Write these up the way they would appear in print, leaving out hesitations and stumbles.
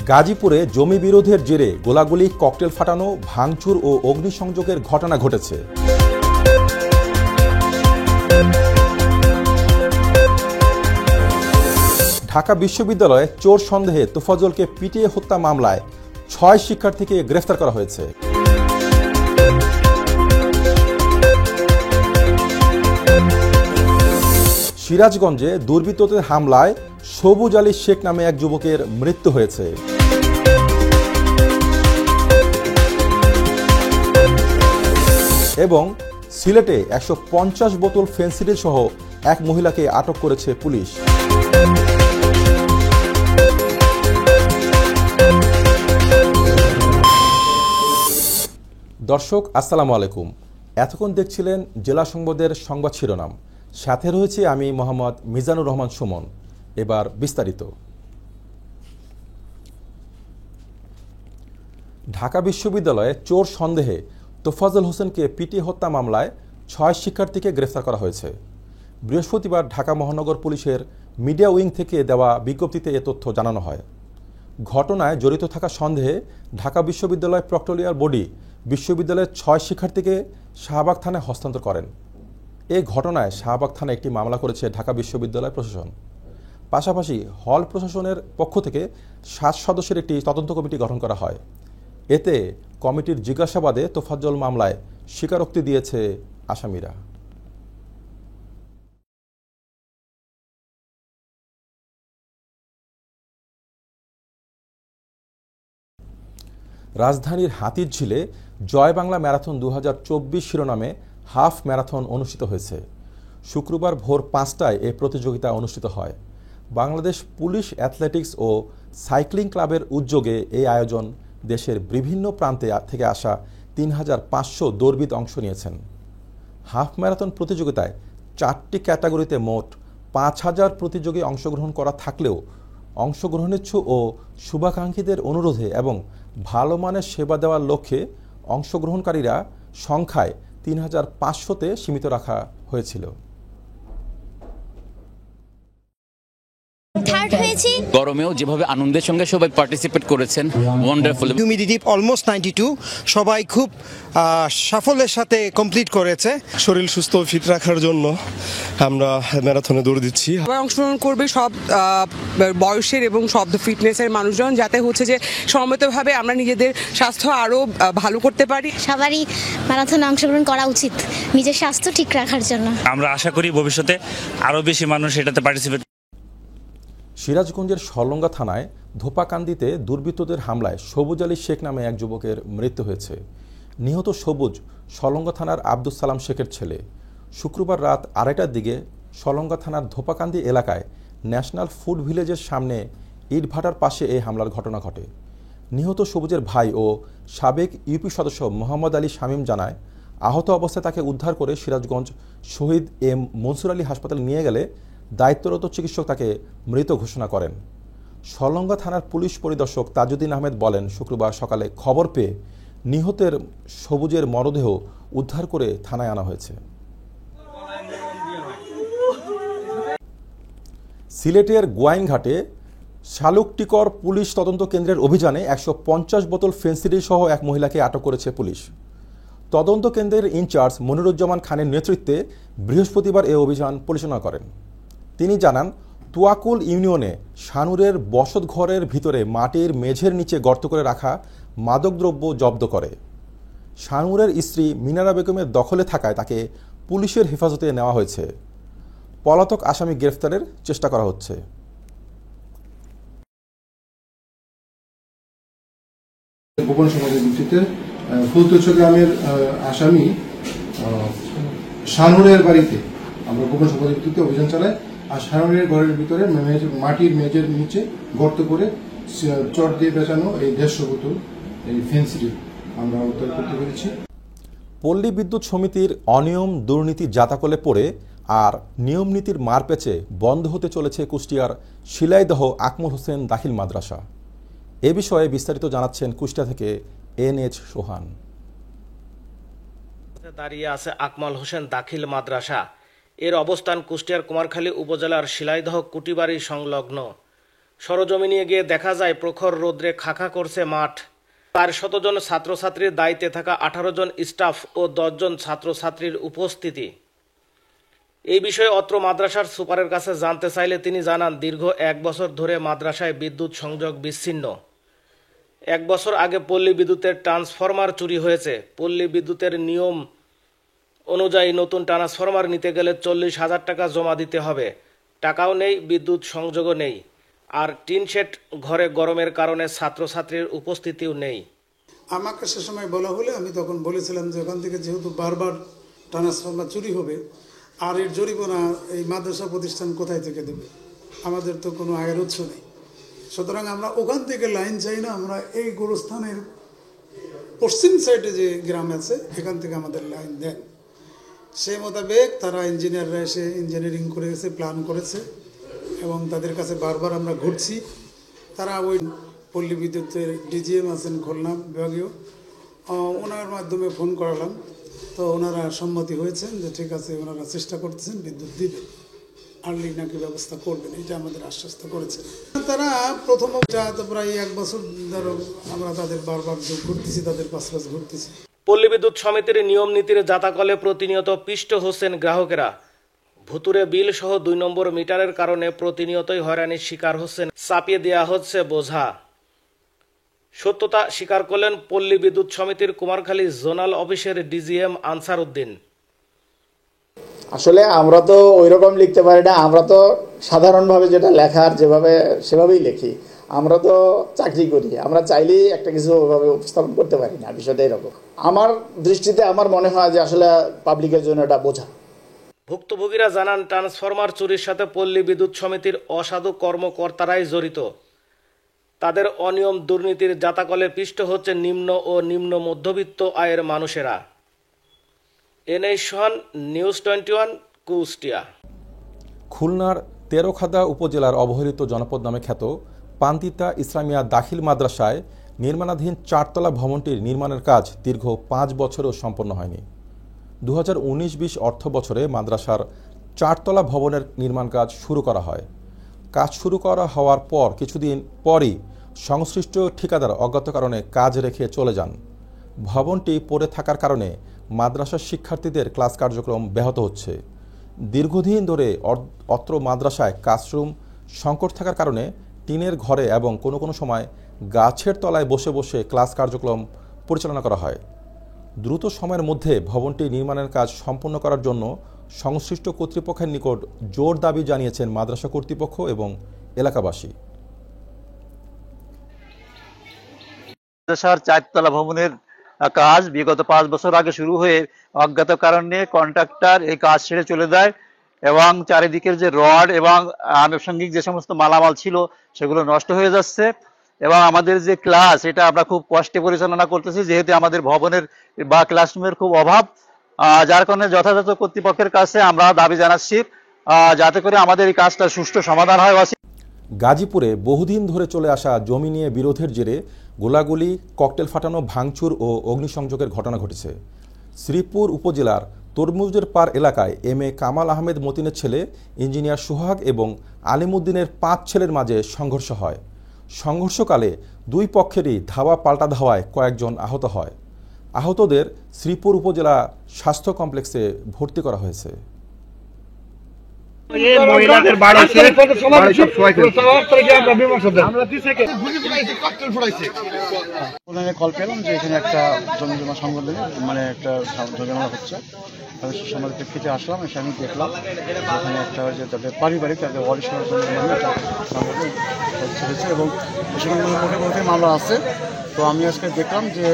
গাজীপুরে জমি বিরোধের জেরে গোলাগুলি, ককটেল ফাটানো, ভাঙচুর ও অগ্নিসংযোগের ঘটনা ঘটেছে। ঢাকা বিশ্ববিদ্যালয়ে চোর সন্দেহে তোফাজ্জলকে পিটিয়ে হত্যা মামলায় ৬ শিক্ষার্থীকে গ্রেফতার করা হয়েছে। সিরাজগঞ্জে দুর্বৃত্তদের হামলায় সবুজ আলী শেখ নামে এক যুবকের মৃত্যু হয়েছে। এবং সিলেটে ১৫০ বোতল ফেনসিডিল সহ এক মহিলাকে আটক করেছে পুলিশ। দর্শক আসসালামু আলাইকুম। এতক্ষণ দেখছিলেন জেলা সংবাদের সংবাদ শিরোনাম, সাথে রয়েছে আমি মোহাম্মদ মিজানুর রহমান সুমন। এবার বিস্তারিত। ঢাকা বিশ্ববিদ্যালয়ে চোর সন্দেহে তোফাজ্জল হোসেনকে পিটিয়ে হত্যা মামলায় ৬ শিক্ষার্থীকে গ্রেফতার করা হয়েছে। বৃহস্পতিবার ঢাকা মহানগর পুলিশের মিডিয়া উইং থেকে দেওয়া বিজ্ঞপ্তিতে এ তথ্য জানানো হয়। ঘটনায় জড়িত থাকা সন্দেহে ঢাকা বিশ্ববিদ্যালয় প্রক্টোরিয়াল বডি বিশ্ববিদ্যালয়ের ৬ শিক্ষার্থীকে শাহবাগ থানায় হস্তান্তর করেন। এ ঘটনায় শাহবাগ থানায় একটি মামলা করেছে ঢাকা বিশ্ববিদ্যালয় প্রশাসন। পাশাপাশি হল প্রশাসনের পক্ষ থেকে ৭ সদস্যের একটি তদন্ত কমিটি গঠন করা হয়। এতে কমিটির জিজ্ঞাসাবাদে তোফাজ্জল মামলায় স্বীকারোক্তি দিয়েছে আসামিরা। রাজধানীর হাতিরঝিলে জয় বাংলা ম্যারাথন ২০২৪ শিরোনামে হাফ ম্যারাথন অনুষ্ঠিত হয়েছে। শুক্রবার ভোর ৫টায় এ প্রতিযোগিতা অনুষ্ঠিত হয়। বাংলাদেশ পুলিশ অ্যাথলেটিক্স ও সাইক্লিং ক্লাবের উদ্যোগে এই আয়োজন দেশের বিভিন্ন প্রান্তে থেকে আসা ৩৫০০ দৌড়বিদ অংশ নিয়েছেন। হাফ ম্যারাথন প্রতিযোগিতায় ৪টি ক্যাটাগরিতে মোট ৫,০০০ প্রতিযোগী অংশগ্রহণ করা থাকলেও অংশগ্রহণেচ্ছু ও শুভাকাঙ্ক্ষীদের অনুরোধে এবং ভালো মানের সেবা দেওয়ার লক্ষ্যে অংশগ্রহণকারীরা সংখ্যায় ৩৫০০-তে সীমিত রাখা হয়েছিল। গরমেও যেভাবে আনন্দের সঙ্গে সবাই পার্টিসিপেট করেছেন, ওয়ান্ডারফুল। হিউমিডিটি অলমোস্ট 92, সবাই খুব সাফল্যের সাথে কমপ্লিট করেছে। শরীর সুস্থ ফিট রাখার জন্য আমরা ম্যারাথনে দৌড় দিচ্ছি। সবাই অংশগ্রহণ করবে, সব বয়সের এবং সব ফিটনেসের মানুষজন, যাতে হচ্ছে যে সমবেতভাবে আমরা নিজেদের স্বাস্থ্য আরও ভালো করতে পারি। সবারই ম্যারাথনে অংশগ্রহণ করা উচিত নিজের স্বাস্থ্য ঠিক রাখার জন্য। আমরা আশা করি ভবিষ্যতে আরও বেশি মানুষ এটাতে পার্টিসিপেট। সিরাজগঞ্জের সলঙ্গা থানায় ধোপাকান্দিতে দুর্বৃত্তদের হামলায় সবুজ আলী শেখ নামে এক যুবকের মৃত্যু হয়েছে। নিহত সবুজ সলঙ্গা থানার আব্দুস সালাম শেখের ছেলে। শুক্রবার রাত ২:৩০টার দিকে সলঙ্গা থানার ধোপাকান্দি এলাকায় ন্যাশনাল ফুড ভিলেজের সামনে ইটভাটার পাশে এই হামলার ঘটনা ঘটে। নিহত সবুজের ভাই ও সাবেক ইউপি সদস্য মোহাম্মদ আলী শামীম জানায়, আহত অবস্থায় তাকে উদ্ধার করে সিরাজগঞ্জ শহীদ এম মনসুর আলী হাসপাতালে নিয়ে গেলে দায়িত্বরত চিকিৎসক তাকে মৃত ঘোষণা করেন। সলঙ্গা থানার পুলিশ পরিদর্শক তাজউদ্দিন আহমেদ বলেন, শুক্রবার সকালে খবর পেয়ে নিহতের সবুজের মরদেহ উদ্ধার করে থানায় আনা হয়েছে। সিলেটের গোয়াইনঘাটে শালুকটিকর পুলিশ তদন্ত কেন্দ্রের অভিযানে ১৫০ বোতল ফেনসিডিল সহ এক মহিলাকে আটক করেছে পুলিশ। তদন্ত কেন্দ্রের ইনচার্জ মনিরুজ্জামান খানের নেতৃত্বে বৃহস্পতিবার এ অভিযান পরিচালনা করেন। তিনি জানান, তুয়াকুল ইউনিয়নে শানুরের বসতঘরের ভিতরে মাটির মেঝের নিচে গর্ত করে রাখা মাদকদ্রব্য জব্দ করে। শানুরের স্ত্রী মিনারা বেগমের দখলে থাকায় তাকে পুলিশের হেফাজতে নেওয়া হয়েছে। পলাতক আসামি গ্রেফতারের চেষ্টা করা হচ্ছে। গোপন সমাজের ভিত্তিতে ফুলতোচ্ছ গ্রামের আসামি শানুরের বাড়িতে আমরা গোপন সমাজের ভিত্তিতে অভিযান চালাই। আর শানুরের ঘরের ভিতরে মাটির মেঝের নিচে গর্ত করে চট দিয়ে বেচানো এই ১৫০ বোতল এই ফেনসিডিল আমরা উদ্ধার করতে পেরেছি। পল্লী বিদ্যুৎ সমিতির অনিয়ম দুর্নীতি জাতাকলে পড়ে আর নিয়ম নীতির মারপ্যাচে বন্ধ হতে চলেছে কুষ্টিয়ার শিলাইদহ আকমল হোসেন দাখিল মাদ্রাসা। এ বিষয়ে বিস্তারিত জানাচ্ছেন কুষ্টিয়া থেকে NH সোহান। দাঁড়িয়ে আছে আকমল হোসেন দাখিল মাদ্রাসা। এর অবস্থান কুষ্টিয়ার কুমারখালী উপজেলার শিলাইদহ কুটিবাড়ি সংলগ্ন। সরজমিনে গিয়ে দেখা যায় প্রখর রৌদ্রে খাখা করছে মাঠ। 400 জন ছাত্রছাত্রীর দায়িত্বে থাকা 18 জন স্টাফ ও 10 জন ছাত্রছাত্রীর উপস্থিতি। এই বিষয়ে অত্র মাদ্রাসার সুপারের কাছে জানতে চাইলে তিনি জানান, দীর্ঘ 1 বছর ধরে মাদ্রাসায় বিদ্যুৎ সংযোগ বিচ্ছিন্ন। 1 বছর আগে পল্লী বিদ্যুতের ট্রান্সফরমার চুরি হয়েছে। পল্লী বিদ্যুতের নিয়ম অনুযায়ী নতুন ট্রান্সফরমার নিতে গেলে 40,000 টাকা জমা দিতে হবে। টাকাও নেই, বিদ্যুৎ সংযোগও নেই। আর টিন শেড ঘরে গরমের কারণে ছাত্রছাত্রীর উপস্থিতিও নেই। আমাকে সে সময় বলা হলে আমি তখন বলেছিলাম যে ওখান থেকে যেহেতু বারবার ট্রান্সফরমার চুরি হবে, আর এর জরিমানা এই মাদ্রাসা প্রতিষ্ঠান কোথায় থেকে দেবে? আমাদের তো কোনো আয়ের উৎস নেই। সুতরাং আমরা ওখান থেকে লাইন চাই না, আমরা এই গোরস্থানের পশ্চিম সাইডে যে গ্রাম আছে এখান থেকে আমাদের লাইন দেন। সেই মোতাবেক তারা ইঞ্জিনিয়াররা এসে ইঞ্জিনিয়ারিং করে গেছে, প্ল্যান করেছে এবং তাদের কাছে বারবার আমরা ঘুরছি। তারা ওই পল্লী বিদ্যুতের ডিজিএম আছেন খুলনা বিভাগীয়, ওনার মাধ্যমে ফোন করালাম, তো ওনারা সম্মতি হয়েছেন যে ঠিক আছে, ওনারা চেষ্টা করতেছেন বিদ্যুৎ দিবে, আর্লি নাকি ব্যবস্থা করবেন, এটা আমাদের আশ্বস্ত করেছে। তারা প্রথম প্রায় 1 বছর ধরো আমরা তাদের বারবার ঘুরতেছি, তাদের পাশ ঘুরতেছি। পল্লী বিদ্যুৎ সমিতির নিয়ম নীতির জাতাকলে প্রতিনিয়ত পিষ্ট হচ্ছেন গ্রাহকেরা। ভুতুরে বিল সহ 2 নম্বর মিটারের কারণে প্রতিনিয়তই হয়রানির শিকার হচ্ছেন, চাপিয়ে দেওয়া হচ্ছে বোঝা। সত্যতা স্বীকার করলেন পল্লী বিদ্যুৎ সমিতির কুমারখালী জোনাল অফিসের ডিজিএম আনসার উদ্দিন। আসলে আমরা তো ওই রকম লিখতে পারি না, আমরা তো সাধারণভাবে যেটা লেখার যেভাবে সেভাবেই লিখি। আমরা তো চাকরি করি, আমরা চাইলেই একটা কিছু ওইভাবে উপস্থাপন করতে পারি না। বিষয়টা এরকম। আমার দৃষ্টিতে আমার মনে হয় যে আসলে পাবলিকের জন্য এটা বোঝা। ভুক্তভোগীরা জানান, ট্রান্সফরমার চুরির সাথে পল্লী বিদ্যুৎ সমিতির অসাধু কর্মকর্তারাই জড়িত। তাদের অনিয়ম দুর্নীতির জাতাকলে পিষ্ট হচ্ছে নিম্ন ও নিম্ন মধ্যবিত্ত আয়ের মানুষেরা। এনএস সোহান, নিউজ 21, কুষ্টিয়া। খুলনার তেরখাদা উপজেলার অবহেলিত জনপদ নামে খ্যাত পান্তিতা ইসলামিয়া দাখিল মাদ্রাসায় নির্মাণাধীন 4তলা ভবনটির নির্মাণের কাজ দীর্ঘ 5 বছরেও সম্পন্ন হয়নি। 2019-20 অর্থ বছরে মাদ্রাসার 4তলা ভবনের নির্মাণ কাজ শুরু করা হয়। কাজ শুরু করা হওয়ার পর কিছুদিন পরই সংশ্লিষ্ট ঠিকাদার অজ্ঞাত কারণে কাজ রেখে চলে যান। ভবনটি পড়ে থাকার কারণে মাদ্রাসার শিক্ষার্থীদের ক্লাস কার্যক্রম ব্যাহত হচ্ছে। দীর্ঘদিন ধরে অত্র মাদ্রাসায় ক্লাসরুম সংকট থাকার কারণে টিনের ঘরে এবং কোনো কোনো সময় গাছের তলায় বসে বসে ক্লাস কার্যক্রম পরিচালনা করা হয়। দ্রুত সময়ের মধ্যে ভবনটি নির্মাণের কাজ সম্পন্ন করার জন্য সংশ্লিষ্ট কর্তৃপক্ষের নিকট জোর দাবি জানিয়েছেন মাদ্রাসা কর্তৃপক্ষ এবং এলাকাবাসী। মাদ্রাসার 4তলা ভবনের কাজ বিগত 5 বছর আগে শুরু হয়ে অজ্ঞাত কারণে কন্ট্রাক্টর এই কাজ ছেড়ে চলে যায় এবং চারিদিকের যে রড এবং আনুষঙ্গিক যে সমস্ত মালামাল ছিল সেগুলো নষ্ট হয়ে যাচ্ছে এবং আমাদের যে ক্লাস এটা আমরা খুব কষ্টে পরিচালনা করতেছি, যেহেতু আমাদের ভবনের বা ক্লাসরুমের খুব অভাব, যার কারণে যথাযথ কর্তৃপক্ষের কাছে আমরা দাবি জানাচ্ছি যাতে করে আমাদের এই কাজটা সুষ্ঠু সমাধান হয়। গাজীপুরে বহুদিন ধরে চলে আসা জমি নিয়ে বিরোধের জেরে গোলাগুলি, ককটেল ফাটানো, ভাঙচুর ও অগ্নিসংযোগের ঘটনা ঘটেছে। শ্রীপুর উপজেলার তরমুজের পার এলাকায় এম.এ. কামাল আহমেদ মতিনের ছেলে ইঞ্জিনিয়ার সোহাগ এবং আলিমুদ্দিনের 5 ছেলের মাঝে সংঘর্ষ হয়। সংঘর্ষকালে 2 পক্ষেরই ধাওয়া পাল্টা ধাওয়ায় কয়েকজন আহত হয়। আহতদের শ্রীপুর উপজেলা স্বাস্থ্য কমপ্লেক্সে ভর্তি করা হয়েছে। কল পেলাম যে এখানে একটা জমি জমা সংগঠনে মানে একটা ঝগড়া হচ্ছে, সমাজ প্রেক্ষিতে আসলাম, এসে আমি দেখলাম এখানে একটা যে তাদের পারিবারিক তাদের অরিসর হয়েছে এবং সেখানে মোটামুটি মামলা আছে। তো আমি আজকে দেখলাম যে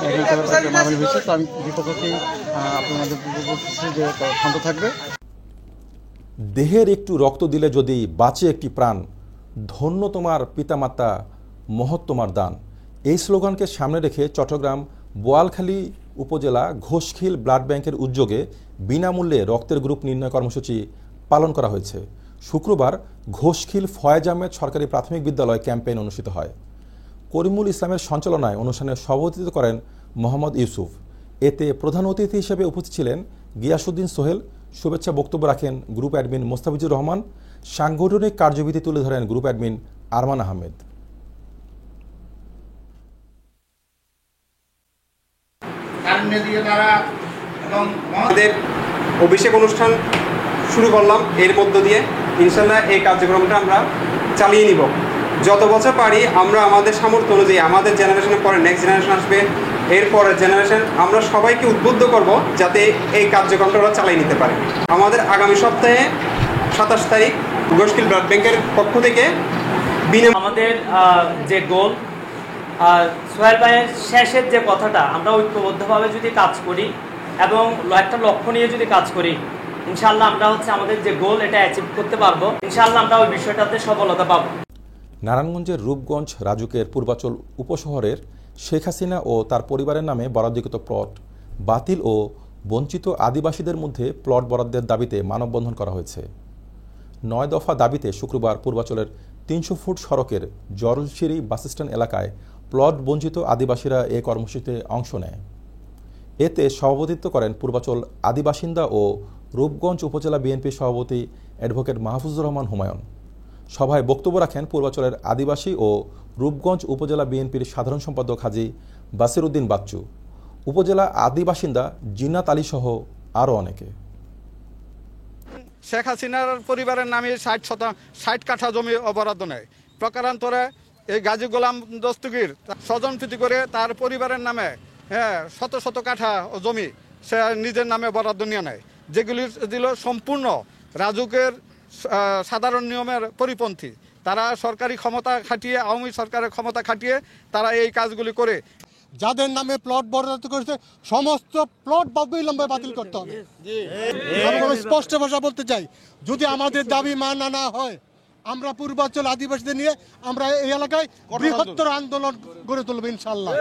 এখানে তাদের মামলা হয়েছে, তো আমি বিপক্ষকেই আপনাদের বলতেছি যে শান্ত থাকবে। দেহের একটু রক্ত দিলে যদি বাঁচে একটি প্রাণ, ধন্য তোমার পিতামাতা, মহৎ তোমার দান। এই স্লোগানকে সামনে রেখে চট্টগ্রাম বোয়ালখালী উপজেলা ঘোষখিল ব্লাড ব্যাংকের উদ্যোগে বিনামূল্যে রক্তের গ্রুপ নির্ণয় কর্মসূচি পালন করা হয়েছে। শুক্রবার ঘোষখিল ফয়েজ আহমেদ সরকারি প্রাথমিক বিদ্যালয় ক্যাম্পেইন অনুষ্ঠিত হয়। করিমুল ইসলামের সঞ্চালনায় অনুষ্ঠানে সভাপতিত্ব করেন মোহাম্মদ ইউসুফ। এতে প্রধান অতিথি হিসেবে উপস্থিত ছিলেন গিয়াসউদ্দিন সোহেল। শুভেচ্ছা বক্তব্য রাখেন গ্রুপ অ্যাডমিন মোস্তাফিজুর রহমান। সাংগঠনিক কার্যবিধি তুলে ধরেন গ্রুপ অ্যাডমিন আরমান আহমেদ। আমাদের অভিষেক অনুষ্ঠান শুরু করলাম, এর মধ্য দিয়ে ইনশাল্লাহ এই কার্যক্রমটা আমরা চালিয়ে নিব। যত বছর পারি আমরা আমাদের সামর্থ্য অনুযায়ী, আমাদের জেনারেশনের পরে নেক্সট জেনারেশন আসবে, এরপরের জেনারেশন, আমরা সবাইকে উদ্বুদ্ধ করব যাতে এই কার্যক্রমটা ওরা চালিয়ে নিতে পারে। আমাদের আগামী সপ্তাহে 27 তারিখ গোষ্ঠীল ব্লাড ব্যাংকের পক্ষ থেকে আমাদের যে গোল, সোহেল ভাইয়ের শেষের যে কথাটা, আমরা ঐক্যবদ্ধভাবে যদি কাজ করি এবং একটা লক্ষ্য নিয়ে যদি কাজ করি, ইনশাআল্লাহ আমরা আমাদের যে গোল এটা অ্যাচিভ করতে পারবো। ইনশাআল্লাহ আমরা ওই বিষয়টাতে সফলতা পাবো। নারায়ণগঞ্জের রূপগঞ্জ রাজুকের পূর্বাচল উপশহরের শেখ হাসিনা ও তার পরিবারের নামে বরাদ্দকৃত প্লট বাতিল ও বঞ্চিত আদিবাসীদের মধ্যে প্লট বরাদ্দের দাবিতে মানববন্ধন করা হয়েছে। 9 দফা দাবিতে শুক্রবার পূর্বাচলের 300 ফুট সড়কের জরলশিরি বাসস্ট্যান্ড এলাকায় প্লট বঞ্চিত আদিবাসীরা এ কর্মসূচিতে অংশ নেয়। এতে সভাপতিত্ব করেন পূর্বাচল আদিবাসিন্দা ও রূপগঞ্জ উপজেলা বিএনপির সভাপতি অ্যাডভোকেট মাহফুজুর রহমান হুমায়ুন। সভায় বক্তব্য রাখেন পূর্বাচলের আদিবাসী ও রূপগঞ্জ উপজেলা বিএনপির সাধারণ সম্পাদক হাজী বাসির উদ্দিন বাচ্চু, উপজেলা আদিবাসিন্দা জিন্নাত আলী সহ আরও অনেকে। শেখ হাসিনার পরিবারের নামে 60 কাঠা জমি অবরাদ্দ নেয়। প্রকারান্তরে এই গাজী গোলাম দস্তগীর স্বজনপ্রীতি করে তার পরিবারের নামে শত শত কাঠা জমি সে নিজের নামে বরাদ্দ নিয়ে নেয়, যেগুলি দিল সম্পূর্ণ রাজুকের সাধারণ নিয়মের পরিপন্থী। তারা সরকারি ক্ষমতা খাটিয়ে, আওয়ামী সরকারের ক্ষমতা খাটিয়ে তারা এই কাজগুলি করে। যাদের নামে প্লট বরাদ্দ করেছে সমস্ত প্লট অবিলম্বে বাতিল করতে হবে। আমি স্পষ্ট ভাষা বলতে চাই, যদি আমাদের দাবি মানা না হয়, আমরা পূর্বাঞ্চল আদিবাসীদের নিয়ে আমরা এই এলাকায় বৃহত্তর আন্দোলন গড়ে তুলব ইনশাল্লাহ।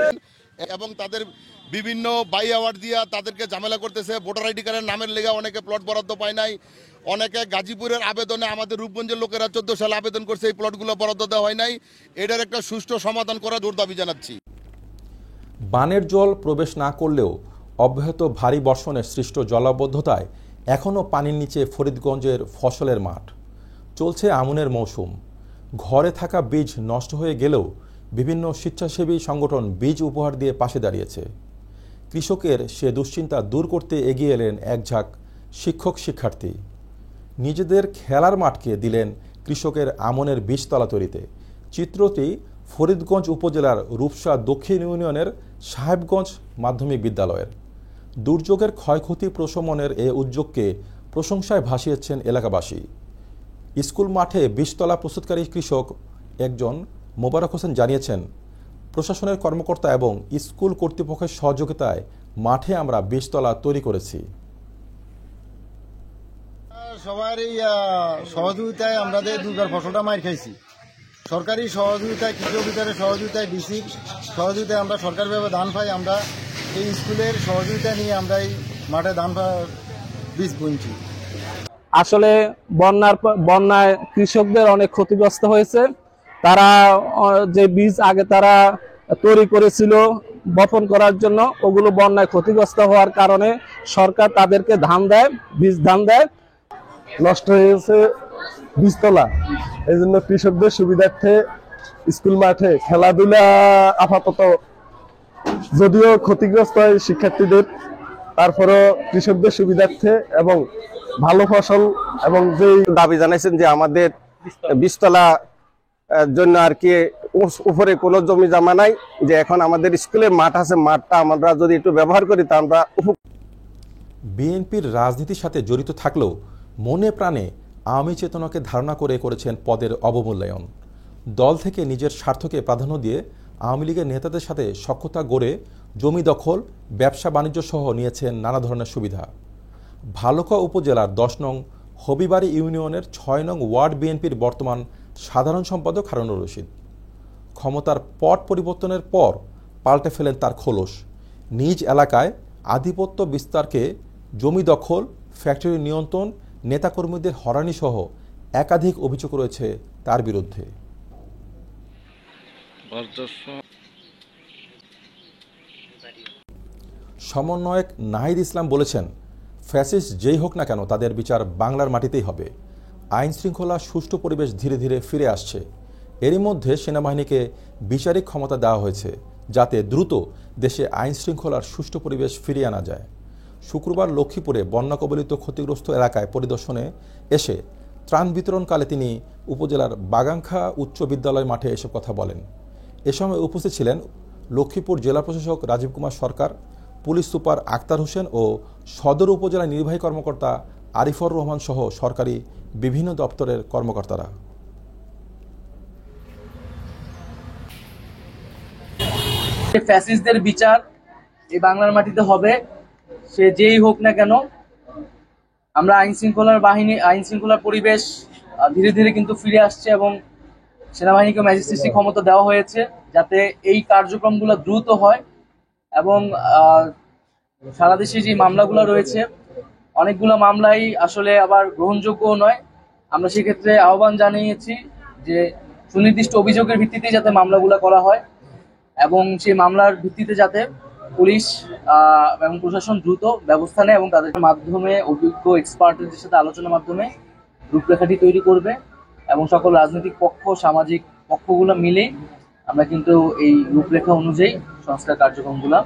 এবং তাদের বিভিন্ন বাই আওয়ার দিয়া তাদেরকে ঝামেলা করতেছে। ভোটার আইডি কার্ডের নামের লেগে অনেকে প্লট বরাদ্দ পায় নাই। অনেকে গাজীপুরের আবেদনে, আমাদের রূপগঞ্জের লোকেরা 14 সালে আবেদন করছে, এই প্লটগুলো বরাদ্দ দেওয়া হয় নাই। এটার একটা সুষ্ঠু সমাধান করা জোর দাবি জানাচ্ছি। বানের জল প্রবেশ না করলেও অব্যাহত ভারী বর্ষণে সৃষ্ট জলাবদ্ধতায় এখনও পানির নিচে ফরিদগঞ্জের ফসলের মাঠ। চলছে আমনের মৌসুম। ঘরে থাকা বীজ নষ্ট হয়ে গেলেও বিভিন্ন স্বেচ্ছাসেবী সংগঠন বীজ উপহার দিয়ে পাশে দাঁড়িয়েছে। কৃষকের সে দুশ্চিন্তা দূর করতে এগিয়ে এলেন এক ঝাঁক শিক্ষক শিক্ষার্থী। নিজেদের খেলার মাঠকে দিলেন কৃষকের আমনের বীজতলা তৈরিতে। চিত্রটি ফরিদগঞ্জ উপজেলার রূপসা দক্ষিণ ইউনিয়নের সাহেবগঞ্জ মাধ্যমিক বিদ্যালয়ের। দুর্যোগের ক্ষয়ক্ষতি প্রশমনের এ উদ্যোগকে প্রশংসায় ভাসিয়েছেন এলাকাবাসী। স্কুল মাঠে বীজতলা প্রস্তুতকারী কৃষক একজন মোবারক হোসেন জানিয়েছেন, প্রশাসনের কর্মকর্তা এবং স্কুল কর্তৃপক্ষের সহযোগিতায় মাঠে আমরা বীজতলা তৈরি করেছি। সবারই সহযোগিতায় আমাদের দুর্গার ফসলটা মার খাইছি। সরকারি সহযোগিতায়, কৃষি অফিসারের সহযোগিতায়, ডিসির সহযোগিতায় আমরা সরকারিভাবে ধান পাই। আমরা এই স্কুলের সহযোগিতা নিয়ে আমরা এই মাঠে ধান বীজ বুনছি। আসলে বন্যায় কৃষকদের অনেক ক্ষতিগ্রস্ত হয়েছে। তারা যে বীজ আগে তারা তৈরি করেছিল বপন করার জন্য, ওগুলো বন্যায় ক্ষতিগ্রস্ত হওয়ার কারণে সরকার তাদেরকে ধান দেয়, বীজ ধান দেয়। নষ্ট হয়েছে বীজতলা, এই জন্য কৃষকদের সুবিধার্থে স্কুল মাঠে খেলাধুলা আপাতত যদিও ক্ষতিগ্রস্ত হয় শিক্ষার্থীদের, তারপরেও কৃষকদের সুবিধার্থে এবং ভালো ফসল এবং যে দাবি জানাইছেন যে আমাদের বীজতলা জন্য আর কি উপরে কোনো জমি জমা নাই, যে এখন আমাদের স্কুলের মাঠ আছে, মাঠটা আমরা যদি একটু ব্যবহার করি তা আমরা। বিএনপির রাজনীতির সাথে জড়িত থাকলেও মনে প্রাণে আওয়ামী চেতনাকে ধারণা করেছেন পদের অবমূল্যায়ন। দল থেকে নিজের স্বার্থকে প্রাধান্য দিয়ে আওয়ামী লীগের নেতাদের সাথে সখ্যতা গড়ে জমি দখল, ব্যবসা বাণিজ্য সহ নিয়েছেন নানা ধরনের সুবিধা। ভালুকা উপজেলার 10 নং হবিবাড়ি ইউনিয়নের 6 নং ওয়ার্ড বিএনপির বর্তমান সাধারণ সম্পাদক হারুনুর রশিদ ক্ষমতার পট পরিবর্তনের পর পাল্টে ফেলেন তার খোলস। নিজ এলাকায় আধিপত্য বিস্তারকে জমি দখল, ফ্যাক্টরি নিয়ন্ত্রণ, নেতাকর্মীদের হয়রানি সহ একাধিক অভিযোগ রয়েছে তার বিরুদ্ধে। সমন্বয়ক নাহিদ ইসলাম বলেছেন, ফ্যাসিস্ট যেই হোক না কেন তাদের বিচার বাংলার মাটিতেই হবে। আইন শৃঙ্খলা সুষ্ঠু পরিবেশ ধীরে ধীরে ফিরে আসছে। এরই মধ্যে সেনাবাহিনীকে বিচারিক ক্ষমতা দেওয়া হয়েছে যাতে দ্রুত দেশে আইন শৃঙ্খলার সুষ্ঠু পরিবেশ ফিরিয়ে আনা যায়। শুক্রবার লক্ষ্মীপুরে বন্যা কবলিত ক্ষতিগ্রস্ত এলাকায় পরিদর্শনে এসে ত্রাণ বিতরণকালে তিনি উপজেলার বাগাংখা উচ্চ বিদ্যালয় মাঠে এসব কথা বলেন। এ সময় উপস্থিত ছিলেন লক্ষ্মীপুর জেলা প্রশাসক রাজীব কুমার সরকার, পুলিশ সুপার আক্তার হোসেন ও সদর উপজেলা নির্বাহী কর্মকর্তা আরিফুর রহমান সহ সরকারি বিভিন্ন দপ্তরের কর্মকর্তারা। ফ্যাসিস্টদের বিচার এই বাংলার মাটিতে হবে, সে যেই হোক না কেন। আমরা আইন শৃঙ্খলার পরিবেশ ধীরে ধীরে কিন্তু ফিরে আসছে এবং সেনাবাহিনীকে ম্যাজিস্ট্রেসি ক্ষমতা দেওয়া হয়েছে যাতে এই কার্যক্রমগুলো দ্রুত হয় এবং সারা দেশে যে মামলাগুলো রয়েছে অনেকগুলো মামলাই আসলে আবার গ্রহণযোগ্য নয়। আমরা সেক্ষেত্রে আহ্বান জানিয়েছি যে সুনির্দিষ্ট অভিযোগের ভিত্তিতে যাতে মামলাগুলো করা হয় এবং সেই মামলার ভিত্তিতে যাতে পুলিশ এবং প্রশাসন দ্রুত ব্যবস্থা নেয় এবং তাদের মাধ্যমে অভিজ্ঞ এক্সপার্টদের সাথে আলোচনার মাধ্যমে রূপরেখাটি তৈরি করবে এবং সকল রাজনৈতিক পক্ষ সামাজিক পক্ষগুলো মিলে আমরা কিন্তু এই রূপরেখা অনুযায়ী সংস্কার কার্যক্রমগুলো।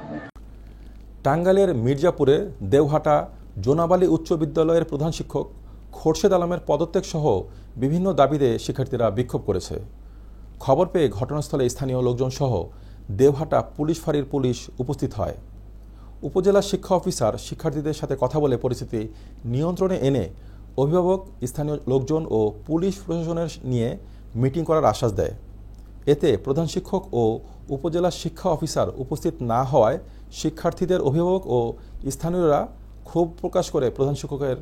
টাঙ্গাইলের মির্জাপুরে দেওহাটা জোনাবালী উচ্চ বিদ্যালয়ের প্রধান শিক্ষক খোরশেদ আলমের পদত্যাগ সহ বিভিন্ন দাবিতে শিক্ষার্থীরা বিক্ষোভ করেছে। খবর পেয়ে ঘটনাস্থলে স্থানীয় লোকজন সহ দেওহাটা পুলিশ ফাঁড়ির পুলিশ উপস্থিত হয়। উপজেলা শিক্ষা অফিসার শিক্ষার্থীদের সাথে কথা বলে পরিস্থিতি নিয়ন্ত্রণে এনে অভিভাবক, স্থানীয় লোকজন ও পুলিশ প্রশাসনের নিয়ে মিটিং করার আশ্বাস দেয়। এতে প্রধান শিক্ষক ও উপজেলা শিক্ষা অফিসার উপস্থিত না হওয়ায় শিক্ষার্থীদের অভিভাবক ও স্থানীয়রা ক্ষোভ প্রকাশ করে প্রধান শিক্ষকের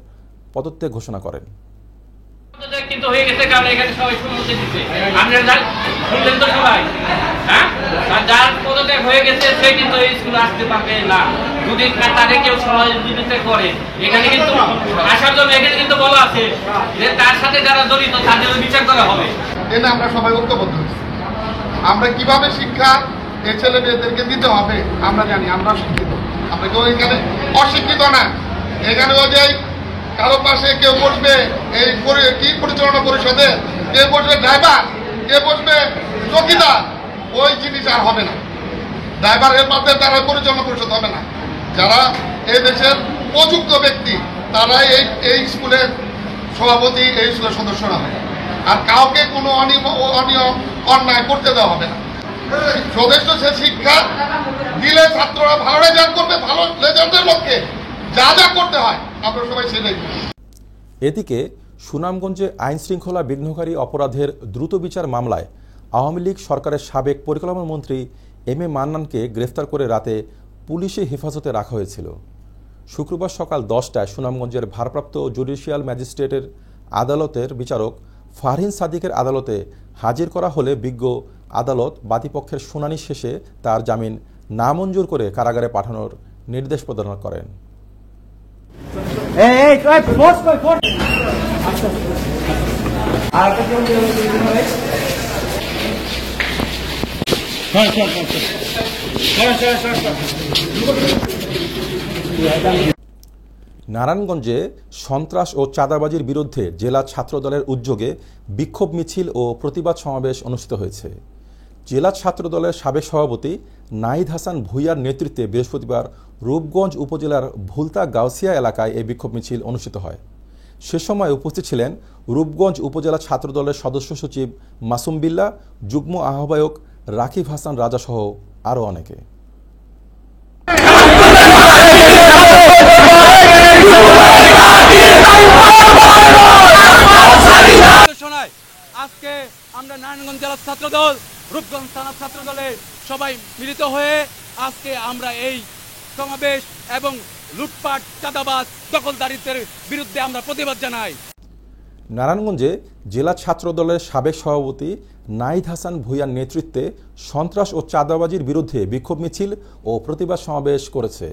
পদত্যাগ ঘোষণা করেন। যার পদত্যাগ হয়ে গেছে সে কিন্তু এই স্কুলে আসতে পারবে না যদি তাকে কেউ সহযোগিতা করে। এখানে কিন্তু আসার জন্য এখানে কিন্তু বলা আছে যে তার সাথে যারা জড়িত তাদের বিচার করা হবে। এটা আমরা সবাই ঐক্যবদ্ধ হয়েছি। আমরা কিভাবে শিক্ষা এই ছেলে মেয়েদেরকে দিতে হবে আমরা জানি, আমরা শিক্ষিত, আমরা কেউ এখানে অশিক্ষিত না। এখানে ওই যে কারো পাশে কেউ বসবে এই কি পরিচালনা পরিষদে, কে বসবে ড্রাইভার, কে বসবে চৌকিদার, ওই জিনিস আর হবে না। ড্রাইভার হেল্পারদের দ্বারা পরিচালনা পরিষদ হবে না। যারা এই দেশের উপযুক্ত ব্যক্তি তারাই এই স্কুলের সভাপতি, এই স্কুলের সদস্যরা হয়। আর কাউকে কোনো অনিয়ম অন্যায় করতে দেওয়া হবে না। সদস্য সে শিক্ষা দিলে ছাত্ররা ভালো রেজাল্ট করবে, ভালো রেজাল্টের লক্ষ্যে যা যা করতে হয় আমরা সবাই সেটাই করি। এদিকে সুনামগঞ্জে আইন শৃঙ্খলা বিঘ্নকারী অপরাধের দ্রুত বিচার মামলায় আওয়ামী লীগ সরকারের সাবেক পরিকল্পনা মন্ত্রী এম এ মান্নানকে গ্রেফতার করে রাতে পুলিশে হেফাজতে রাখা হয়েছিল। শুক্রবার সকাল 10টায় সুনামগঞ্জের ভারপ্রাপ্ত জুডিশিয়াল ম্যাজিস্ট্রেটের আদালতের বিচারক ফারহিন সাদিকের আদালতে হাজির করা হলে বিজ্ঞ আদালত বাদীপক্ষের শুনানি শেষে তার জামিন নামঞ্জুর করে কারাগারে পাঠানোর নির্দেশ প্রদান করেন। নারায়ণগঞ্জে সন্ত্রাস ও চাঁদাবাজির বিরুদ্ধে জেলা ছাত্রদলের উদ্যোগে বিক্ষোভ মিছিল ও প্রতিবাদ সমাবেশ অনুষ্ঠিত হয়েছে। জেলা ছাত্রদলের সাবেক সভাপতি নাহিদ হাসান ভূঁইয়ার নেতৃত্বে বৃহস্পতিবার রূপগঞ্জ উপজেলার ভুলতা গাউসিয়া এলাকায় এই বিক্ষোভ মিছিল অনুষ্ঠিত হয়। সে সময় উপস্থিত ছিলেন রূপগঞ্জ উপজেলা ছাত্রদলের সদস্য সচিব মাসুম বিল্লাহ, যুগ্ম আহ্বায়ক রাকিব হাসান রাজা সহ আরও অনেকে। আজকে আমরা নারায়ণগঞ্জ জেলা ছাত্রদল, রূপগঞ্জ থানা ছাত্রদলের সবাই মিলিত হয়ে আজকে আমরা এই সমাবেশ এবং লুটপাট, চাঁদাবাজ, দখলদারিত্বের বিরুদ্ধে আমরা প্রতিবাদ জানাই। নারায়ণগঞ্জে জেলা ছাত্রদলের সাবেক সভাপতি নাহিদ হাসান ভূঁইয়ার নেতৃত্বে সন্ত্রাস ও চাঁদাবাজির বিরুদ্ধে বিক্ষোভ মিছিল ও প্রতিবাদ সমাবেশ করেছে।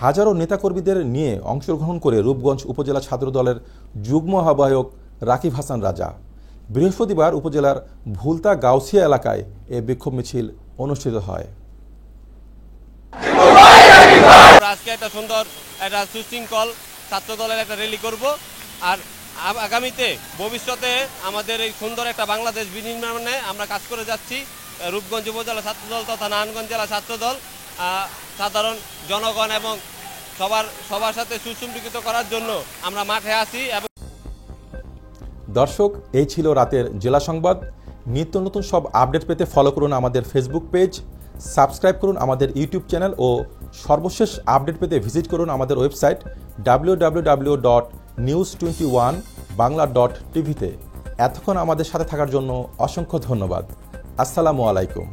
হাজারো নেতাকর্মীদের নিয়ে অংশগ্রহণ করে রূপগঞ্জ উপজেলা ছাত্রদলের যুগ্ম আহ্বায়ক রাকিব হাসান রাজা। বৃহস্পতিবার উপজেলার ভুলতা গাউসিয়া এলাকায় এ বিক্ষোভ মিছিল অনুষ্ঠিত হয়। আজকে একটা সুন্দর একটা সুশৃঙ্খল ছাত্রদলের একটা র্যালি করব, আর আগামীতে ভবিষ্যতে আমাদের এই সুন্দর একটা বাংলাদেশ বিনির্মাণে আমরা কাজ করে যাচ্ছি। রূপগঞ্জ উপজেলা ছাত্রদল তথা নারায়ণগঞ্জ জেলা ছাত্রদল সাধারণ জনগণ এবং সবার সাথে সুসম্পর্কিত করার জন্য আমরা মাঠে আছি। এবং দর্শক, এই ছিল রাতের জেলা সংবাদ। নিত্য নতুন সব আপডেট পেতে ফলো করুন আমাদের ফেসবুক পেজ, সাবস্ক্রাইব করুন আমাদের ইউটিউব চ্যানেল ও সর্বশেষ আপডেট পেতে ভিজিট করুন আমাদের ওয়েবসাইট www.news21bangla.tv-তে। এতক্ষণ আমাদের সাথে থাকার জন্য অসংখ্য ধন্যবাদ। আসসালামু আলাইকুম।